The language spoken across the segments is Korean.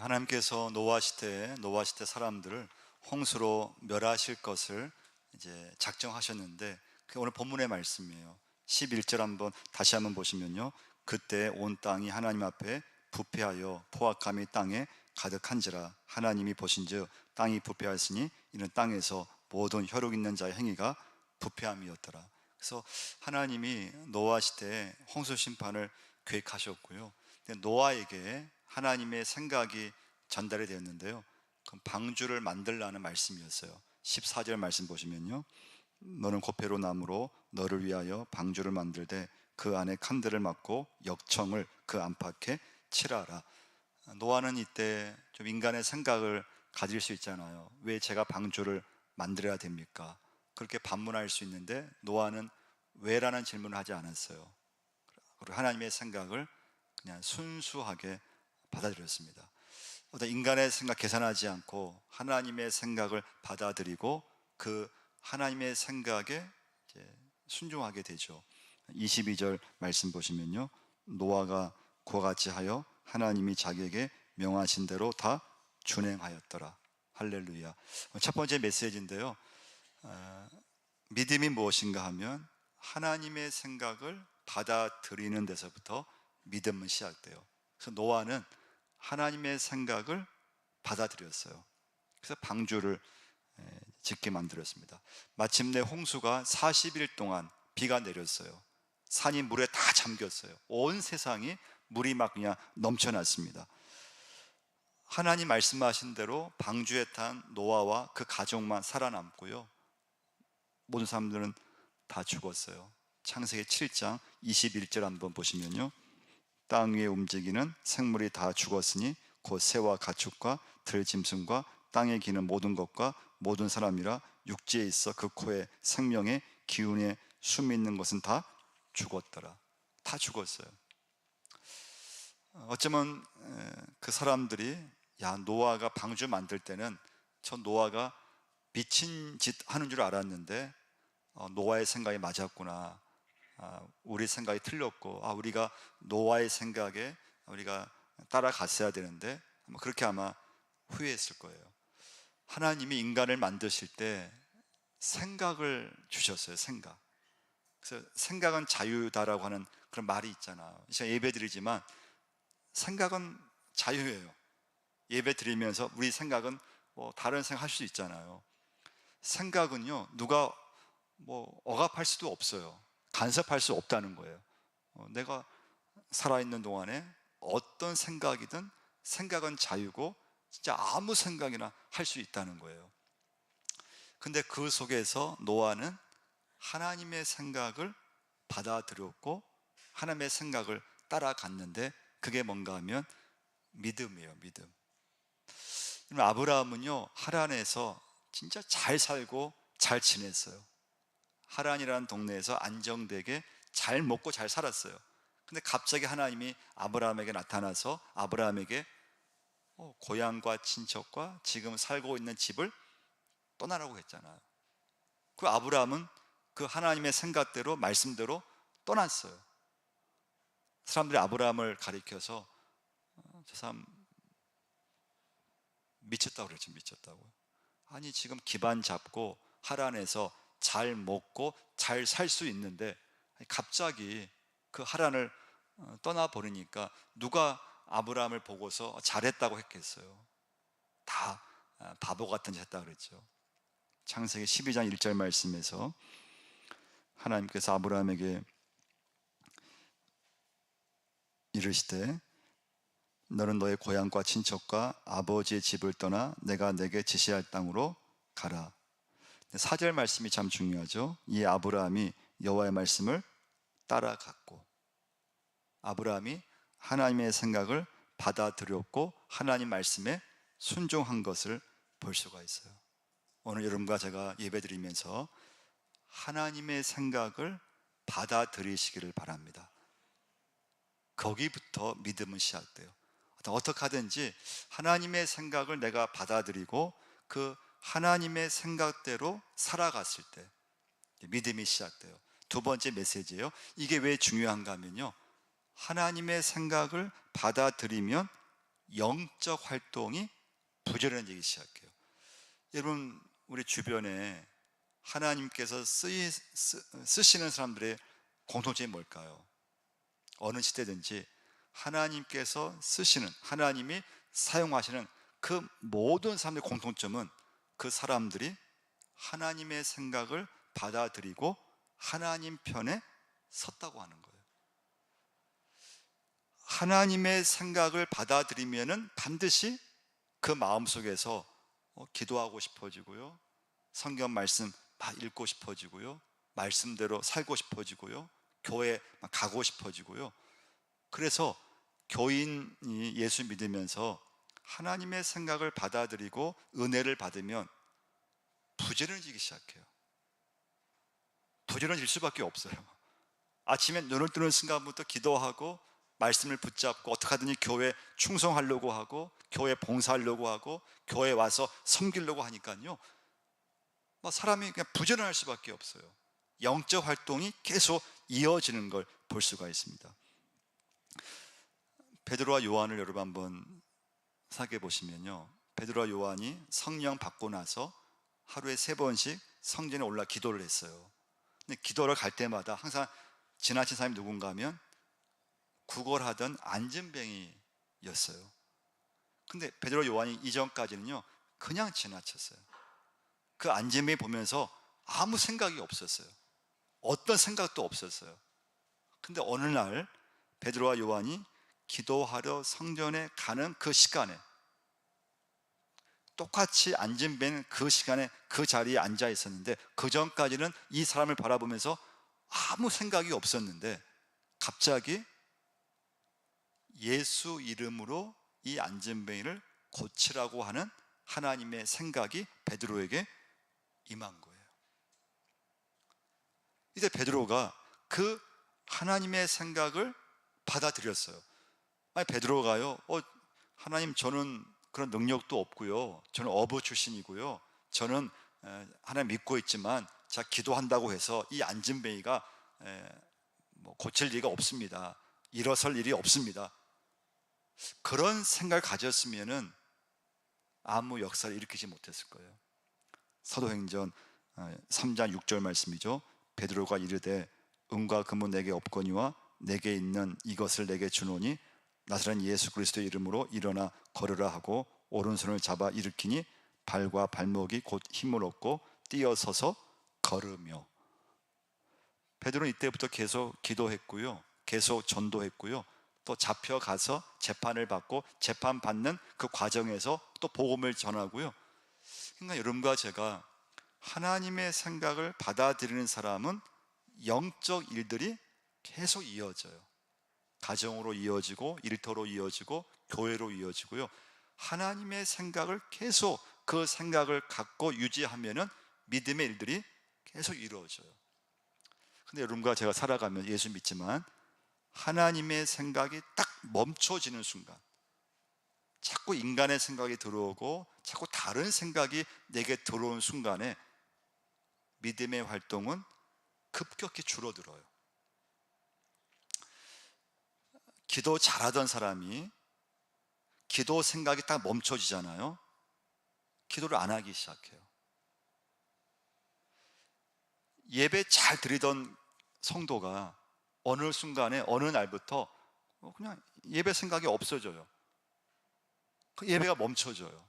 하나님께서 노아 시대 사람들을 홍수로 멸하실 것을 이제 작정하셨는데, 그게 오늘 본문의 말씀이에요. 11절 다시 한번 보시면요, 그때 온 땅이 하나님 앞에 부패하여 포악함이 땅에 가득한지라. 하나님이 보신즉 땅이 부패하였으니 이는 땅에서 모든 혈육 있는 자의 행위가 부패함이었더라. 그래서 하나님이 노아 시대에 홍수 심판을 계획하셨고요, 노아에게 하나님의 생각이 전달이 되었는데요, 그건 방주를 만들라는 말씀이었어요. 14절 말씀 보시면요, 너는 고페로 나무로 너를 위하여 방주를 만들되 그 안에 칸들을 막고 역청을 그 안팎에 칠하라. 노아는 이때 좀 인간의 생각을 가질 수 있잖아요. 왜 제가 방주를 만들어야 됩니까? 그렇게 반문할 수 있는데, 노아는 왜라는 질문을 하지 않았어요. 그리고 하나님의 생각을 그냥 순수하게 받아들였습니다. 어떤 인간의 생각 계산하지 않고 하나님의 생각을 받아들이고 그 하나님의 생각에 이제 순종하게 되죠. 22절 말씀 보시면요, 노아가 그와 같이 하여 하나님이 자기에게 명하신 대로 다 준행하였더라. 할렐루야. 첫 번째 메시지인데요, 믿음이 무엇인가 하면 하나님의 생각을 받아들이는 데서부터 믿음은 시작돼요. 그래서 노아는 하나님의 생각을 받아들였어요. 그래서 방주를 짓게 만들었습니다. 마침내 홍수가 40일 동안 비가 내렸어요. 산이 물에 다 잠겼어요. 온 세상이 물이 막 그냥 넘쳐났습니다. 하나님 말씀하신 대로 방주에 탄 노아와 그 가족만 살아남고요, 모든 사람들은 다 죽었어요. 창세기 7장 21절 한번 보시면요, 땅 위에 움직이는 생물이 다 죽었으니 곧 새와 가축과 들짐승과 땅에 기는 모든 것과 모든 사람이라 육지에 있어 그 코에 생명의 기운에 숨이 있는 것은 다 죽었더라. 다 죽었어요. 어쩌면 그 사람들이, 야, 노아가 방주 만들 때는 저 노아가 미친 짓 하는 줄 알았는데 노아의 생각이 맞았구나, 우리 생각이 틀렸고, 우리가 노아의 생각에 우리가 따라갔어야 되는데, 그렇게 아마 후회했을 거예요. 하나님이 인간을 만드실 때 생각을 주셨어요. 생각. 그래서 생각은 자유다라고 하는 그런 말이 있잖아요. 제가 예배 드리지만 생각은 자유예요. 예배 드리면서 우리 생각은 다른 생각 할 수 있잖아요. 생각은요, 누가 억압할 수도 없어요. 간섭할 수 없다는 거예요. 내가 살아있는 동안에 어떤 생각이든 생각은 자유고, 진짜 아무 생각이나 할 수 있다는 거예요. 근데 그 속에서 노아는 하나님의 생각을 받아들였고 하나님의 생각을 따라갔는데, 그게 뭔가 하면 믿음이에요. 믿음. 아브라함은요, 하란에서 진짜 잘 살고 잘 지냈어요. 하란이라는 동네에서 안정되게 잘 먹고 잘 살았어요. 근데 갑자기 하나님이 아브라함에게 나타나서 아브라함에게 고향과 친척과 지금 살고 있는 집을 떠나라고 했잖아요. 그 아브라함은 그 하나님의 생각대로, 말씀대로 떠났어요. 사람들이 아브라함을 가리켜서 저 사람 미쳤다고 그랬죠. 미쳤다고. 아니, 지금 기반 잡고 하란에서 잘 먹고 잘 살 수 있는데 갑자기 그 하란을 떠나버리니까 누가 아브라함을 보고서 잘했다고 했겠어요. 다 바보 같은 짓 했다 그랬죠. 창세기 12장 1절 말씀에서 하나님께서 아브라함에게 이르시되 너는 너의 고향과 친척과 아버지의 집을 떠나 내가 내게 지시할 땅으로 가라. 4절 말씀이 참 중요하죠. 이 아브라함이 여호와의 말씀을 따라갔고, 아브라함이 하나님의 생각을 받아들였고 하나님 말씀에 순종한 것을 볼 수가 있어요. 오늘 여러분과 제가 예배드리면서 하나님의 생각을 받아들이시기를 바랍니다. 거기부터 믿음은 시작돼요. 어떻게 하든지 하나님의 생각을 내가 받아들이고 그 하나님의 생각대로 살아갔을 때 믿음이 시작돼요. 두 번째 메시지예요. 이게 왜 중요한가 하면요, 하나님의 생각을 받아들이면 영적 활동이 부지런해지기 시작해요. 여러분, 우리 주변에 하나님께서 쓰시는 사람들의 공통점이 뭘까요? 어느 시대든지 하나님께서 쓰시는, 하나님이 사용하시는 그 모든 사람들의 공통점은 그 사람들이 하나님의 생각을 받아들이고 하나님 편에 섰다고 하는 거예요. 하나님의 생각을 받아들이면은 반드시 그 마음속에서 기도하고 싶어지고요, 성경 말씀 막 읽고 싶어지고요, 말씀대로 살고 싶어지고요, 교회 막 가고 싶어지고요. 그래서 교인이 예수 믿으면서 하나님의 생각을 받아들이고 은혜를 받으면 부지런해지기 시작해요. 부지런해질 수밖에 없어요. 아침에 눈을 뜨는 순간부터 기도하고 말씀을 붙잡고 어떻게 하든지 교회 충성하려고 하고 교회 봉사하려고 하고 교회 와서 섬기려고 하니까요, 사람이 그냥 부지런할 수밖에 없어요. 영적 활동이 계속 이어지는 걸 볼 수가 있습니다. 베드로와 요한을 여러분 한번 생각해 보시면요, 베드로와 요한이 성령 받고 나서 하루에 3번씩 성전에 올라 기도를 했어요. 근데 기도를 갈 때마다 항상 지나친 사람이 누군가 하면 구걸하던 안진뱅이였어요. 근데 베드로 요한이 이전까지는요 그냥 지나쳤어요. 그 안진뱅이 보면서 아무 생각이 없었어요. 어떤 생각도 없었어요. 근데 어느 날 베드로와 요한이 기도하러 성전에 가는 그 시간에, 똑같이 안진뱅이는 그 시간에 그 자리에 앉아 있었는데 그 전까지는 이 사람을 바라보면서 아무 생각이 없었는데 갑자기 예수 이름으로 이 안진뱅이를 고치라고 하는 하나님의 생각이 베드로에게 임한 거예요. 이제 베드로가 그 하나님의 생각을 받아들였어요. 아니, 베드로가요, 하나님, 저는 그런 능력도 없고요, 저는 어부 출신이고요, 저는 하나님 믿고 있지만 제가 기도한다고 해서 이 안진뱅이가 고칠 리가 없습니다, 일어설 일이 없습니다. 그런 생각을 가졌으면은 아무 역사를 일으키지 못했을 거예요. 사도행전 3장 6절 말씀이죠. 베드로가 이르되 은과 금은 내게 없거니와 내게 있는 이것을 내게 주노니 나사렛 예수 그리스도의 이름으로 일어나 걸으라 하고 오른손을 잡아 일으키니 발과 발목이 곧 힘을 얻고 뛰어서서 걸으며. 베드로는 이때부터 계속 기도했고요, 계속 전도했고요, 또 잡혀가서 재판을 받고 재판받는 그 과정에서 또 복음을 전하고요. 그러니까 여러분과 제가 하나님의 생각을 받아들이는 사람은 영적 일들이 계속 이어져요. 가정으로 이어지고 일터로 이어지고 교회로 이어지고요. 하나님의 생각을 계속 그 생각을 갖고 유지하면은 믿음의 일들이 계속 이루어져요. 근데 여러분과 제가 살아가면 예수 믿지만 하나님의 생각이 딱 멈춰지는 순간, 자꾸 인간의 생각이 들어오고 자꾸 다른 생각이 내게 들어오는 순간에 믿음의 활동은 급격히 줄어들어요. 기도 잘하던 사람이 기도 생각이 딱 멈춰지잖아요. 기도를 안 하기 시작해요. 예배 잘 드리던 성도가 어느 순간에 어느 날부터 그냥 예배 생각이 없어져요. 그 예배가 멈춰져요.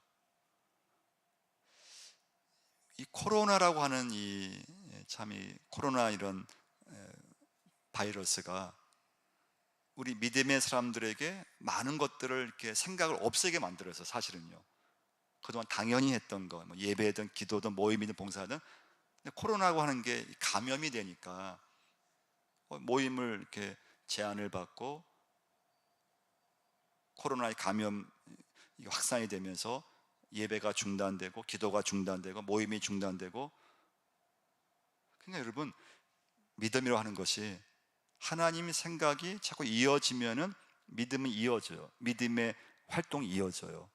이 코로나라고 하는 이 코로나 이런 바이러스가 우리 믿음의 사람들에게 많은 것들을 이렇게 생각을 없애게 만들어서, 사실은요, 그동안 당연히 했던 거, 예배든 기도든 모임이든 봉사든, 근데 코로나라고 하는 게 감염이 되니까 모임을 이렇게 제한을 받고 코로나의 감염 확산이 되면서 예배가 중단되고 기도가 중단되고 모임이 중단되고. 그러니까 여러분, 믿음이라고 하는 것이 하나님의 생각이 자꾸 이어지면은 믿음은 이어져요. 믿음의 활동이 이어져요.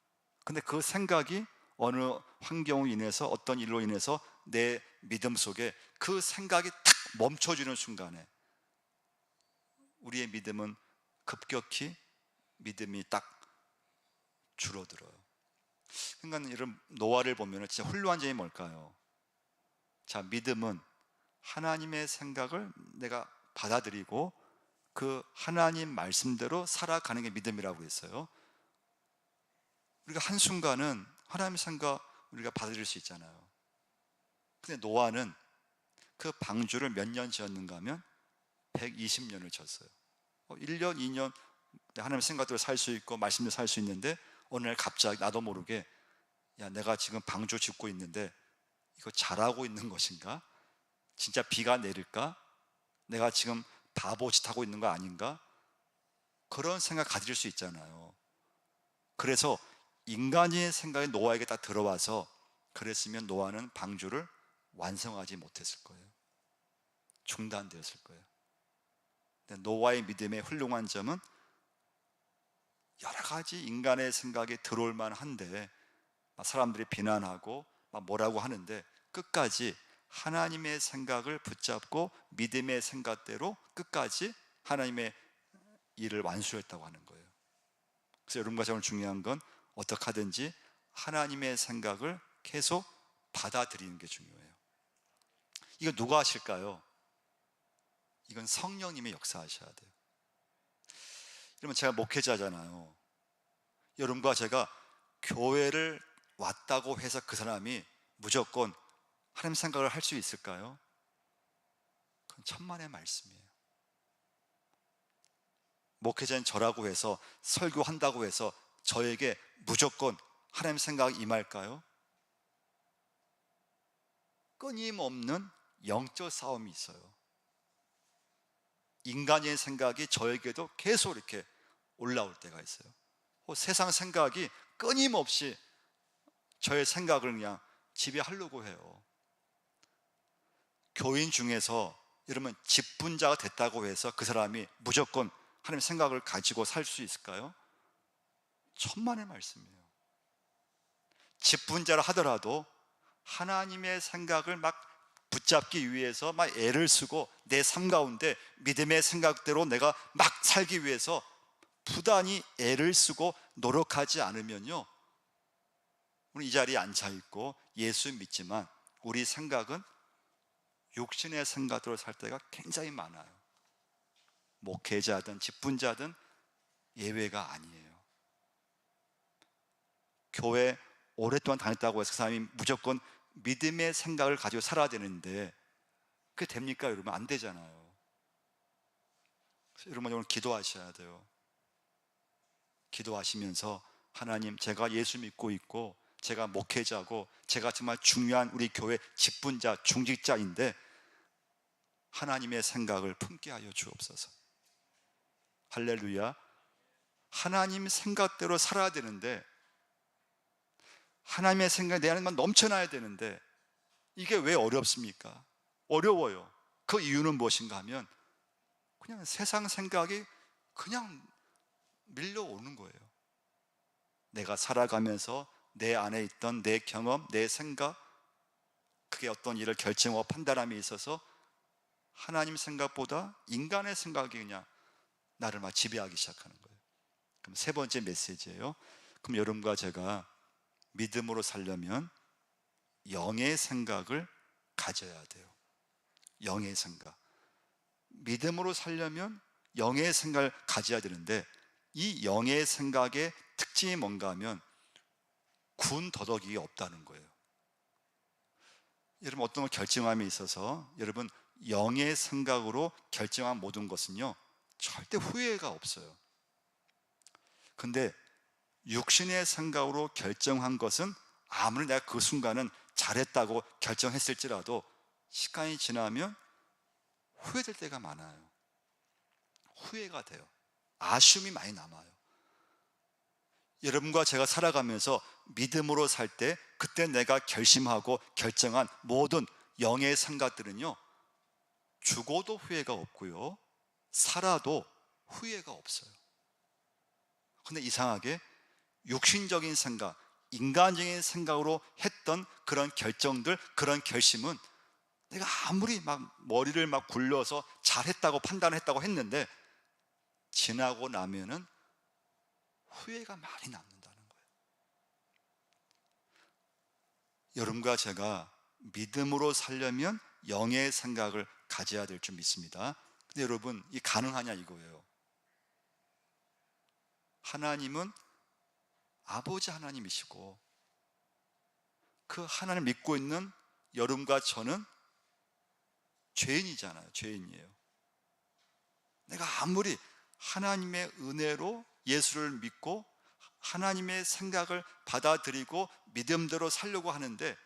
근데 그 생각이 어느 환경으로 인해서, 어떤 일로 인해서 내 믿음 속에 그 생각이 탁 멈춰지는 순간에 우리의 믿음은 급격히 믿음이 딱 줄어들어요. 그러니까 이런 노아를 보면 진짜 훌륭한 점이 뭘까요? 자, 믿음은 하나님의 생각을 내가 받아들이고 그 하나님 말씀대로 살아가는 게 믿음이라고 했어요. 우리가 한순간은 하나님의 생각 우리가 받아들일 수 있잖아요. 근데 노아는 그 방주를 몇 년 지었는가 하면 120년을 지었어요. 1년, 2년 하나님의 생각대로 살 수 있고 말씀대로 살 수 있는데 어느 날 갑자기 나도 모르게 야, 내가 지금 방주 짓고 있는데 이거 잘하고 있는 것인가? 진짜 비가 내릴까? 내가 지금 바보짓 하고 있는 거 아닌가? 그런 생각 가질 수 있잖아요. 그래서 인간의 생각이 노아에게 딱 들어와서 그랬으면 노아는 방주를 완성하지 못했을 거예요. 중단되었을 거예요. 근데 노아의 믿음의 훌륭한 점은 여러 가지 인간의 생각이 들어올 만한데 사람들이 비난하고 뭐라고 하는데 끝까지 하나님의 생각을 붙잡고 믿음의 생각대로 끝까지 하나님의 일을 완수했다고 하는 거예요. 그래서 여러분과 저는 중요한 건 어떻게 하든지 하나님의 생각을 계속 받아들이는 게 중요해요. 이거 누가 하실까요? 이건 성령님이 역사하셔야 돼요. 여러분, 제가 목회자잖아요. 여러분과 제가 교회를 왔다고 해서 그 사람이 무조건 하나님 생각을 할 수 있을까요? 그건 천만의 말씀이에요. 목회자인 저라고 해서 설교한다고 해서 저에게 무조건 하나님 생각이 임할까요? 끊임없는 영적 싸움이 있어요. 인간의 생각이 저에게도 계속 이렇게 올라올 때가 있어요. 세상 생각이 끊임없이 저의 생각을 그냥 지배하려고 해요. 교인 중에서 여러분 직분자가 됐다고 해서 그 사람이 무조건 하나님의 생각을 가지고 살 수 있을까요? 천만의 말씀이에요. 직분자라 하더라도 하나님의 생각을 막 붙잡기 위해서 막 애를 쓰고 내 삶 가운데 믿음의 생각대로 내가 막 살기 위해서 부단히 애를 쓰고 노력하지 않으면요, 우리 이 자리에 앉아있고 예수 믿지만 우리 생각은 육신의 생각대로 살 때가 굉장히 많아요. 목회자든 직분자든 예외가 아니에요. 교회 오랫동안 다녔다고 해서 그 사람이 무조건 믿음의 생각을 가지고 살아야 되는데 그게 됩니까? 여러분, 안 되잖아요. 그래서 여러분 오늘 기도하셔야 돼요. 기도하시면서 하나님, 제가 예수 믿고 있고 제가 목회자고 제가 정말 중요한 우리 교회 직분자, 중직자인데 하나님의 생각을 품게 하여 주옵소서. 할렐루야. 하나님 생각대로 살아야 되는데 하나님의 생각이 내 안에만 넘쳐나야 되는데 이게 왜 어렵습니까? 어려워요. 그 이유는 무엇인가 하면 그냥 세상 생각이 그냥 밀려오는 거예요. 내가 살아가면서 내 안에 있던 내 경험, 내 생각, 그게 어떤 일을 결정하고 판단함에 있어서 하나님 생각보다 인간의 생각이 그냥 나를 막 지배하기 시작하는 거예요. 그럼 세 번째 메시지예요. 그럼 여러분과 제가 믿음으로 살려면 영의 생각을 가져야 돼요. 영의 생각. 믿음으로 살려면 영의 생각을 가져야 되는데 이 영의 생각의 특징이 뭔가 하면 군더더기가 없다는 거예요. 여러분, 어떤 걸 결정함에 있어서 여러분 영의 생각으로 결정한 모든 것은요 절대 후회가 없어요. 근데 육신의 생각으로 결정한 것은 아무리 내가 그 순간은 잘했다고 결정했을지라도 시간이 지나면 후회될 때가 많아요. 후회가 돼요. 아쉬움이 많이 남아요. 여러분과 제가 살아가면서 믿음으로 살 때 그때 내가 결심하고 결정한 모든 영의 생각들은요 죽어도 후회가 없고요 살아도 후회가 없어요. 근데 이상하게 육신적인 생각, 인간적인 생각으로 했던 그런 결정들, 그런 결심은 내가 아무리 막 머리를 막 굴려서 잘했다고 판단했다고 했는데 지나고 나면은 후회가 많이 남는다는 거예요. 여러분과 제가 믿음으로 살려면 영의 생각을 가져야 될 줄 믿습니다. 근데 여러분, 이 가능하냐 이거예요. 하나님은 아버지 하나님이시고 그 하나님을 믿고 있는 여러분과 저는 죄인이잖아요. 죄인이에요. 내가 아무리 하나님의 은혜로 예수를 믿고 하나님의 생각을 받아들이고 믿음대로 살려고 하는데,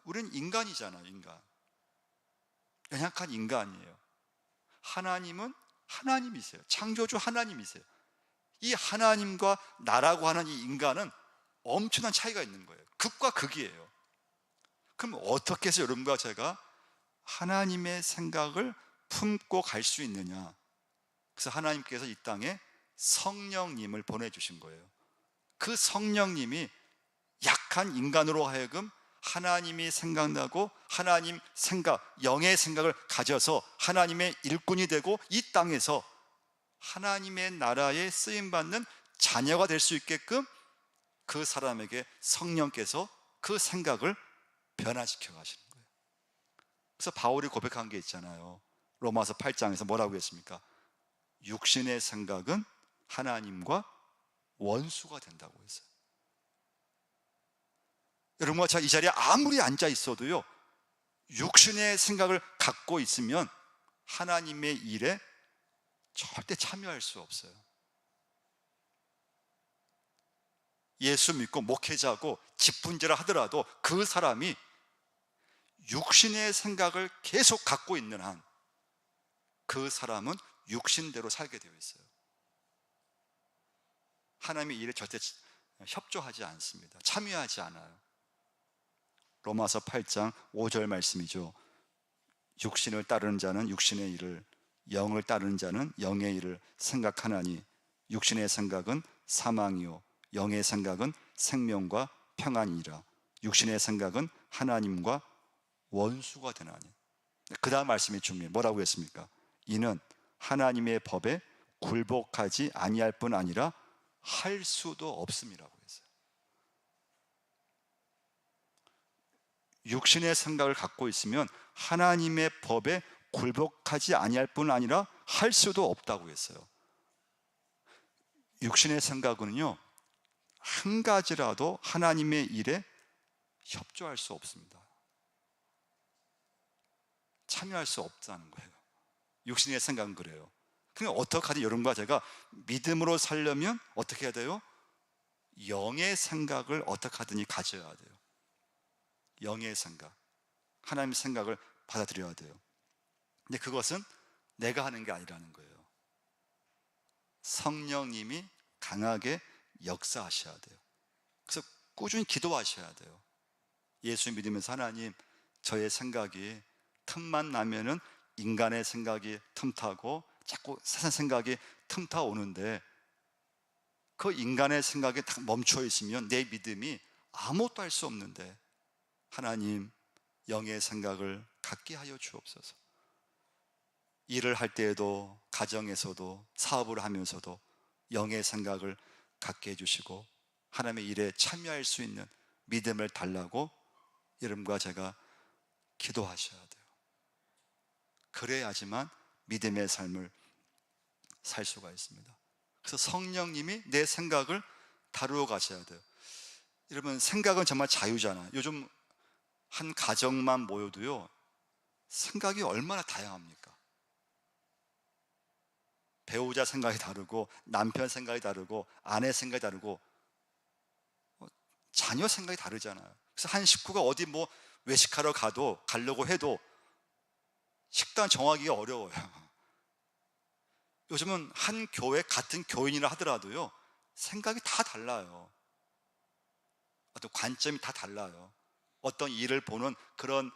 우리는 인간이잖아요. 인간, 연약한 인간이에요. 하나님은 하나님이세요. 창조주 하나님이세요. 이 하나님과 나라고 하는 이 인간은 엄청난 차이가 있는 거예요. 극과 극이에요. 그럼 어떻게 해서 여러분과 제가 하나님의 생각을 품고 갈 수 있느냐? 그래서 하나님께서 이 땅에 성령님을 보내주신 거예요. 그 성령님이 약한 인간으로 하여금 하나님이 생각나고 하나님 생각, 영의 생각을 가져서 하나님의 일꾼이 되고 이 땅에서 하나님의 나라에 쓰임받는 자녀가 될 수 있게끔 그 사람에게 성령께서 그 생각을 변화시켜 가시는 거예요. 그래서 바울이 고백한 게 있잖아요. 로마서 8장에서 뭐라고 했습니까? 육신의 생각은 하나님과 원수가 된다고 했어요. 여러분과 제가 이 자리에 아무리 앉아 있어도요, 육신의 생각을 갖고 있으면 하나님의 일에 절대 참여할 수 없어요. 예수 믿고 목회자고 직분제를 하더라도 그 사람이 육신의 생각을 계속 갖고 있는 한 그 사람은 육신대로 살게 되어 있어요. 하나님의 일에 절대 협조하지 않습니다. 참여하지 않아요. 로마서 8장 5절 말씀이죠. 육신을 따르는 자는 육신의 일을, 영을 따르는 자는 영의 일을 생각하나니 육신의 생각은 사망이요 영의 생각은 생명과 평안이라. 육신의 생각은 하나님과 원수가 되나니. 그 다음 말씀이 중요해요. 뭐라고 했습니까? 이는 하나님의 법에 굴복하지 아니할 뿐 아니라 할 수도 없음이라고 했어요. 육신의 생각을 갖고 있으면 하나님의 법에 굴복하지 아니할 뿐 아니라 할 수도 없다고 했어요. 육신의 생각은요, 한 가지라도 하나님의 일에 협조할 수 없습니다. 참여할 수 없다는 거예요. 육신의 생각은 그래요. 그러니까 어떻게 하든 여러분과 제가 믿음으로 살려면 어떻게 해야 돼요? 영의 생각을 어떻게 하든지 가져야 돼요. 영의 생각, 하나님의 생각을 받아들여야 돼요. 근데 그것은 내가 하는 게 아니라는 거예요. 성령님이 강하게 역사하셔야 돼요. 그래서 꾸준히 기도하셔야 돼요. 예수 믿으면서 하나님, 저의 생각이 틈만 나면은 인간의 생각이 틈타고 자꾸 세상 생각이 틈타 오는데, 그 인간의 생각에 딱 멈춰 있으면 내 믿음이 아무것도 할 수 없는데, 하나님 영의 생각을 갖게 하여 주옵소서. 일을 할 때에도 가정에서도 사업을 하면서도 영의 생각을 갖게 해주시고 하나님의 일에 참여할 수 있는 믿음을 달라고 여러분과 제가 기도하셔야 돼요. 그래야지만 믿음의 삶을 살 수가 있습니다. 그래서 성령님이 내 생각을 다루어 가셔야 돼요. 여러분, 생각은 정말 자유잖아요. 요즘 한 가정만 모여도요, 생각이 얼마나 다양합니까? 배우자 생각이 다르고 남편 생각이 다르고 아내 생각이 다르고 자녀 생각이 다르잖아요. 그래서 한 식구가 어디 뭐 외식하러 가려고 해도 식단 정하기가 어려워요. 요즘은 한 교회 같은 교인이라 하더라도요, 생각이 다 달라요. 어떤 관점이 다 달라요. 어떤 일을 보는 그런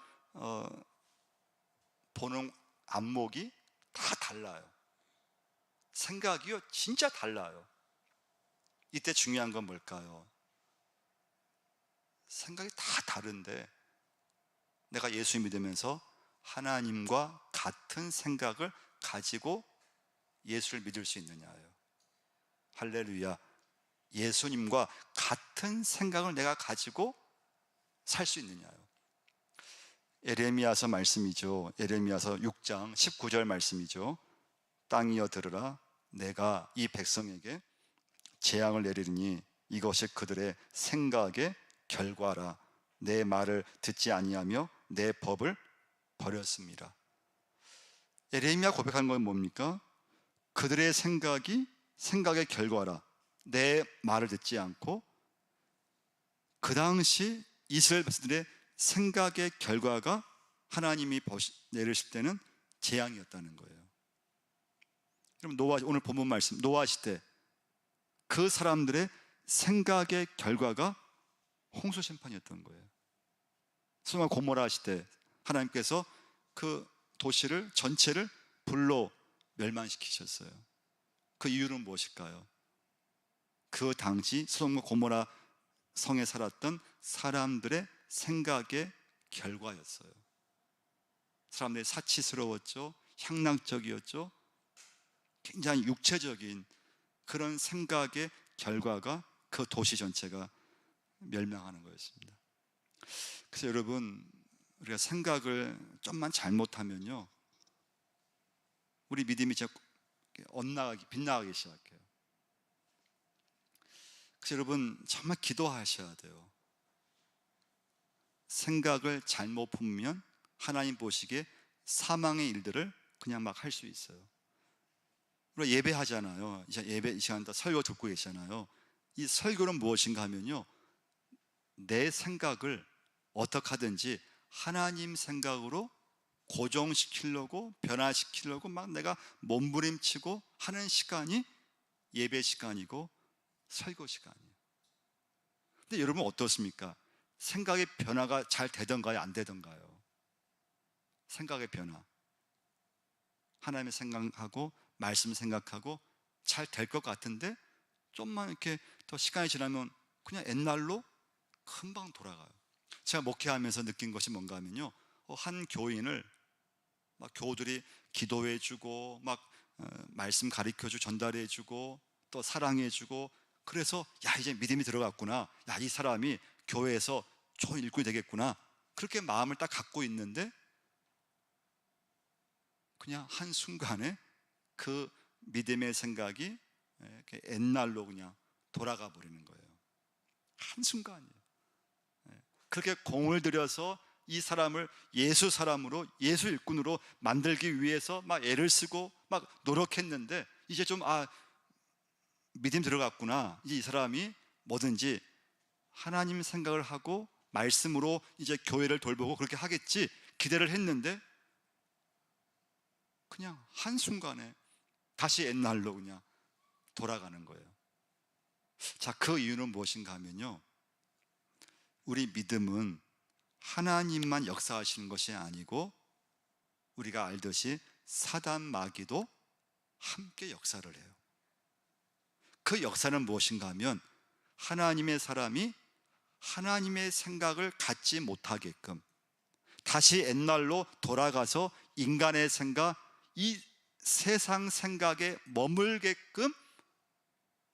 보는 안목이 다 달라요. 생각이요, 진짜 달라요. 이때 중요한 건 뭘까요? 생각이 다 다른데 내가 예수 믿으면서 하나님과 같은 생각을 가지고 예수를 믿을 수 있느냐예요. 할렐루야. 예수님과 같은 생각을 내가 가지고 살 수 있느냐요. 에레미야서 말씀이죠. 에레미야서 6장 19절 말씀이죠. 땅이여 들으라, 내가 이 백성에게 재앙을 내리리니 이것이 그들의 생각의 결과라. 내 말을 듣지 아니하며 내 법을 버렸습니다. 에레미야 고백한 건 뭡니까? 그들의 생각의 결과라. 내 말을 듣지 않고, 그 당시 이스라엘 백성들의 생각의 결과가 하나님이 내리실 때는 재앙이었다는 거예요. 여러분, 오늘 본문 말씀 노아 시대 그 사람들의 생각의 결과가 홍수 심판이었던 거예요. 소돔과 고모라 시대 하나님께서 그 도시를 전체를 불로 멸망시키셨어요. 그 이유는 무엇일까요? 그 당시 소돔과 고모라 성에 살았던 사람들의 생각의 결과였어요. 사람들이 사치스러웠죠. 향락적이었죠. 굉장히 육체적인 그런 생각의 결과가 그 도시 전체가 멸망하는 거였습니다. 그래서 여러분, 우리가 생각을 좀만 잘못하면요, 우리 믿음이 빗나가기 시작해요. 그래서 여러분, 정말 기도하셔야 돼요. 생각을 잘못 품으면 하나님 보시기에 사망의 일들을 그냥 막 할 수 있어요. 우리가 예배하잖아요. 예배 이 시간 다 설교 듣고 계시잖아요. 이 설교는 무엇인가 하면요, 내 생각을 어떻게 하든지 하나님 생각으로 고정시키려고, 변화시키려고 막 내가 몸부림치고 하는 시간이 예배 시간이고 설교 시간이에요. 근데 여러분 어떻습니까? 생각의 변화가 잘 되던가요? 안 되던가요? 생각의 변화, 하나님의 생각하고 말씀 생각하고 잘 될 것 같은데 좀만 이렇게 더 시간이 지나면 그냥 옛날로 금방 돌아가요. 제가 목회하면서 느낀 것이 뭔가 하면요, 한 교인을 막 교우들이 기도해주고 막 말씀 가르쳐주고 전달해주고 또 사랑해주고, 그래서 야, 이제 믿음이 들어갔구나, 야, 이 사람이 교회에서 좋은 일꾼이 되겠구나, 그렇게 마음을 딱 갖고 있는데 그냥 한순간에 그 믿음의 생각이 옛날로 그냥 돌아가 버리는 거예요. 한순간이에요. 그렇게 공을 들여서 이 사람을 예수 사람으로, 예수 일꾼으로 만들기 위해서 막 애를 쓰고 막 노력했는데 이제 좀 믿음 들어갔구나, 이제 이 사람이 뭐든지 하나님 생각을 하고 말씀으로 이제 교회를 돌보고 그렇게 하겠지 기대를 했는데 그냥 한순간에 다시 옛날로 그냥 돌아가는 거예요. 자, 그 이유는 무엇인가 하면요, 우리 믿음은 하나님만 역사하시는 것이 아니고 우리가 알듯이 사단 마귀도 함께 역사를 해요. 그 역사는 무엇인가 하면 하나님의 사람이 하나님의 생각을 갖지 못하게끔, 다시 옛날로 돌아가서 인간의 생각, 이 세상 생각에 머물게끔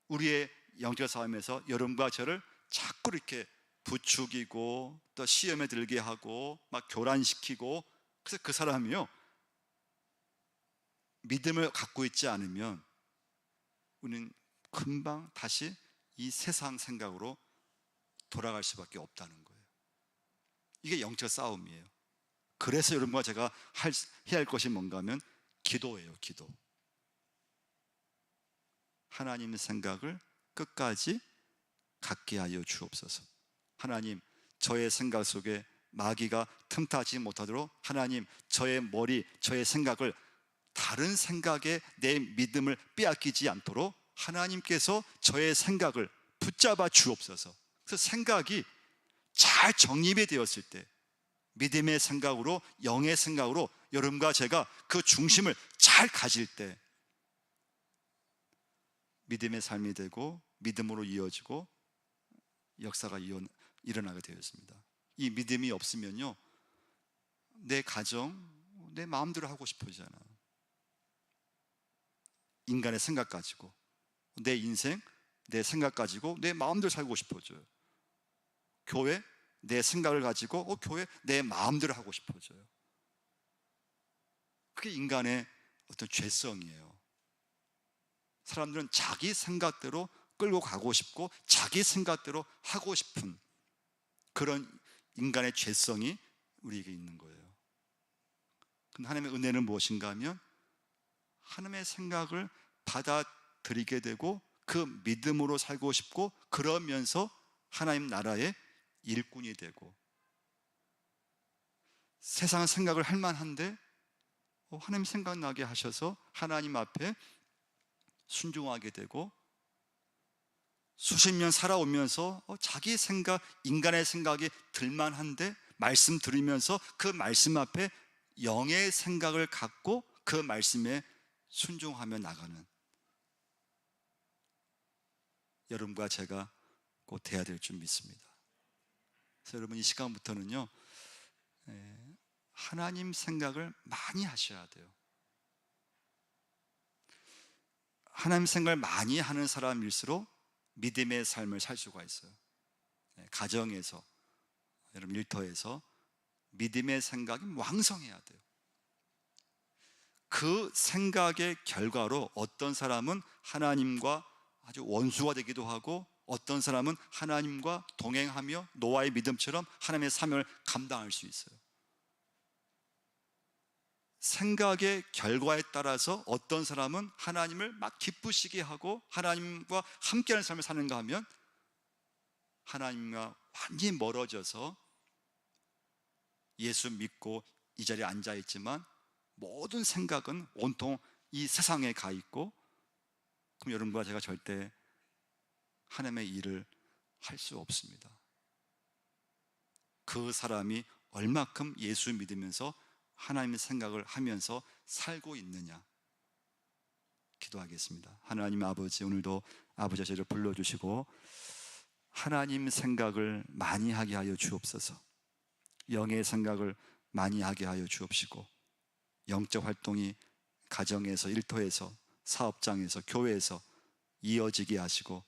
우리의 영적 싸움에서 여러분과 저를 자꾸 이렇게 부추기고 또 시험에 들게 하고 막 교란시키고, 그래서 그 사람이요, 믿음을 갖고 있지 않으면 우리는 금방 다시 이 세상 생각으로 돌아갈 수밖에 없다는 거예요. 이게 영적 싸움이에요. 그래서 여러분과 제가 해야 할 것이 뭔가 하면 기도예요. 기도. 하나님의 생각을 끝까지 갖게 하여 주옵소서. 하나님, 저의 생각 속에 마귀가 틈타지 못하도록 하나님, 저의 머리, 저의 생각을 다른 생각에 내 믿음을 빼앗기지 않도록 하나님께서 저의 생각을 붙잡아 주옵소서. 그래서 생각이 잘 정립이 되었을 때, 믿음의 생각으로, 영의 생각으로 여러분과 제가 그 중심을 잘 가질 때 믿음의 삶이 되고 믿음으로 이어지고 역사가 일어나게 되었습니다. 이 믿음이 없으면요, 내 가정, 내 마음대로 하고 싶어지잖아요. 인간의 생각 가지고, 내 인생, 내 생각 가지고 내 마음대로 살고 싶어져요. 교회, 내 생각을 가지고 교회 내 마음대로 하고 싶어져요. 그게 인간의 어떤 죄성이에요. 사람들은 자기 생각대로 끌고 가고 싶고 자기 생각대로 하고 싶은 그런 인간의 죄성이 우리에게 있는 거예요. 근데 하나님의 은혜는 무엇인가 하면 하나님의 생각을 받아들이게 되고 그 믿음으로 살고 싶고 그러면서 하나님 나라의 일꾼이 되고, 세상 생각을 할 만한데 하나님 생각나게 하셔서 하나님 앞에 순종하게 되고, 수십 년 살아오면서 자기 생각, 인간의 생각이 들만한데 말씀 들으면서 그 말씀 앞에 영의 생각을 갖고 그 말씀에 순종하며 나가는 여러분과 제가 꼭 돼야 될 줄 믿습니다. 그래서 여러분, 이 시간부터는요, 하나님 생각을 많이 하셔야 돼요. 하나님 생각을 많이 하는 사람일수록 믿음의 삶을 살 수가 있어요. 가정에서, 여러분 일터에서 믿음의 생각이 왕성해야 돼요. 그 생각의 결과로 어떤 사람은 하나님과 아주 원수가 되기도 하고, 어떤 사람은 하나님과 동행하며 노아의 믿음처럼 하나님의 사명을 감당할 수 있어요. 생각의 결과에 따라서 어떤 사람은 하나님을 막 기쁘시게 하고 하나님과 함께하는 삶을 사는가 하면 하나님과 완전히 멀어져서 예수 믿고 이 자리에 앉아 있지만 모든 생각은 온통 이 세상에 가 있고, 그럼 여러분과 제가 절대 하나님의 일을 할 수 없습니다. 그 사람이 얼마큼 예수 믿으면서 하나님의 생각을 하면서 살고 있느냐, 기도하겠습니다. 하나님 아버지, 오늘도 아버지가 저희를 불러주시고 하나님 생각을 많이 하게 하여 주옵소서. 영의 생각을 많이 하게 하여 주옵시고, 영적 활동이 가정에서, 일터에서, 사업장에서, 교회에서 이어지게 하시고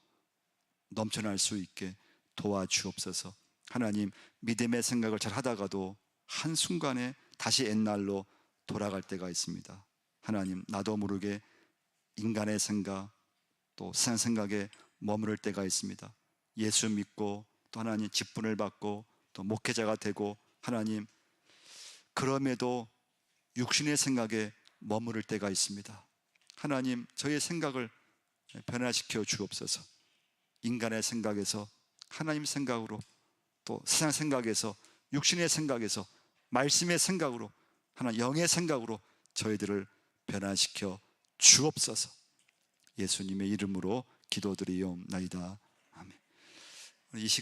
넘쳐날 수 있게 도와주옵소서. 하나님, 믿음의 생각을 잘 하다가도 한순간에 다시 옛날로 돌아갈 때가 있습니다. 하나님, 나도 모르게 인간의 생각, 또 세상 생각에 머무를 때가 있습니다. 예수 믿고 또 하나님 직분을 받고 또 목회자가 되고, 하나님 그럼에도 육신의 생각에 머무를 때가 있습니다. 하나님, 저희의 생각을 변화시켜 주옵소서. 인간의 생각에서 하나님 생각으로, 또 세상 생각에서, 육신의 생각에서 말씀의 생각으로, 하나님 영의 생각으로 저희들을 변화시켜 주옵소서. 예수님의 이름으로 기도드리옵나이다. 아멘. 이 시간